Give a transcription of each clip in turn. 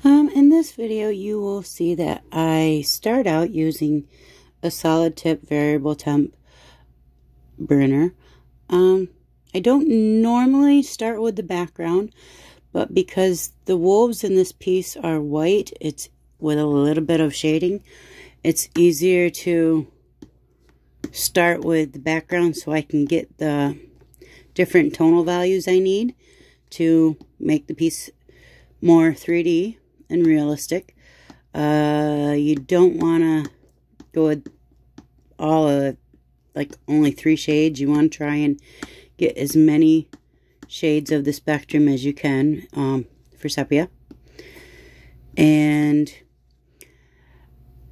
In this video, you will see that I start out using a solid tip variable temp burner. I don't normally start with the background, but because the wolves in this piece are white, it's with a little bit of shading, it's easier to start with the background so I can get the different tonal values I need to make the piece more 3D and realistic. You don't want to go with all of like only 3 shades. You want to try and get as many shades of the spectrum as you can for sepia. And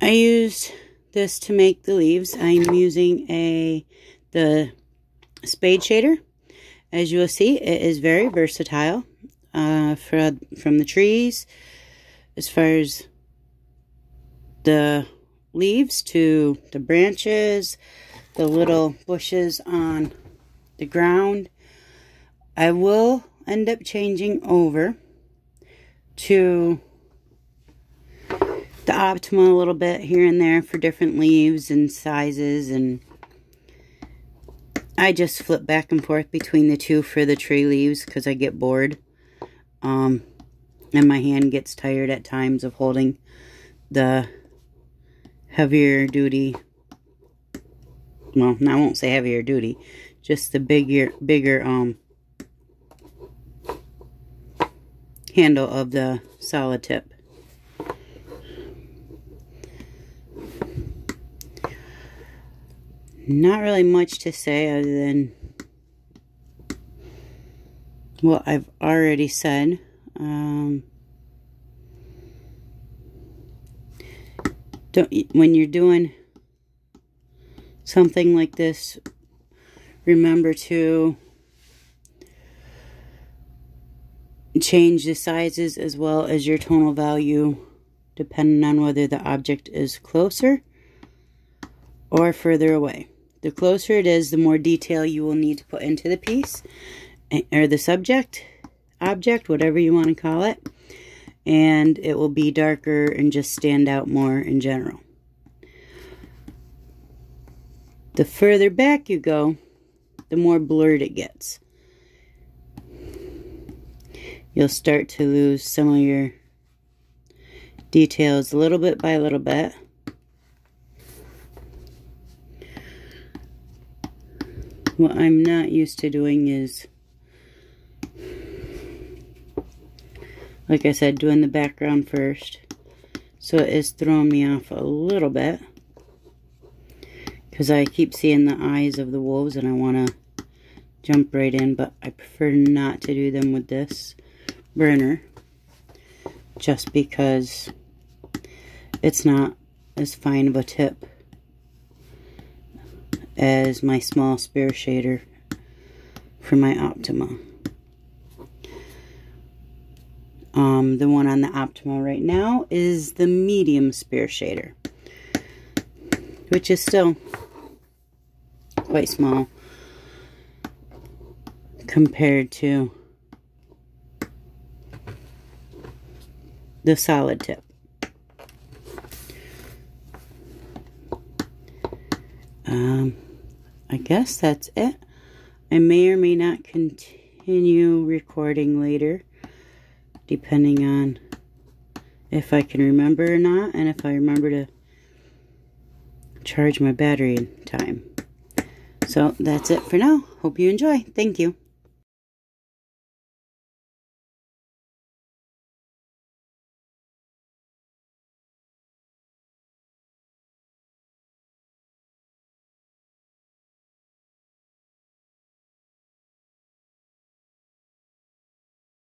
I used this to make the leaves. I'm using the spade shader. As you will see, it is very versatile from the trees, as far as the leaves to the branches, the little bushes on the ground. I will end up changing over to the Optima a little bit here and there for different leaves and sizes, and I just flip back and forth between the two for the tree leaves because I get bored. And my hand gets tired at times of holding the heavier duty, well, I won't say heavier duty, just the bigger handle of the solid tip. Not really much to say other than what I've already said. When you're doing something like this, remember to change the sizes as well as your tonal value depending on whether the object is closer or further away. The closer it is, the more detail you will need to put into the piece, or the subject, object, whatever you want to call it, and it will be darker and just stand out more in general. The further back you go, the more blurred it gets. You'll start to lose some of your details little bit by little bit. What I'm not used to doing is, like I said, doing the background first. So it is throwing me off a little bit, because I keep seeing the eyes of the wolves and I want to jump right in, but I prefer not to do them with this burner, just because it's not as fine of a tip as my small spear shader for my Optima. The one on the Optima right now is the medium spear shader, which is still quite small compared to the solid tip. I guess that's it. I may or may not continue recording later, depending on if I can remember or not, and if I remember to charge my battery in time. So that's it for now. Hope you enjoy. Thank you.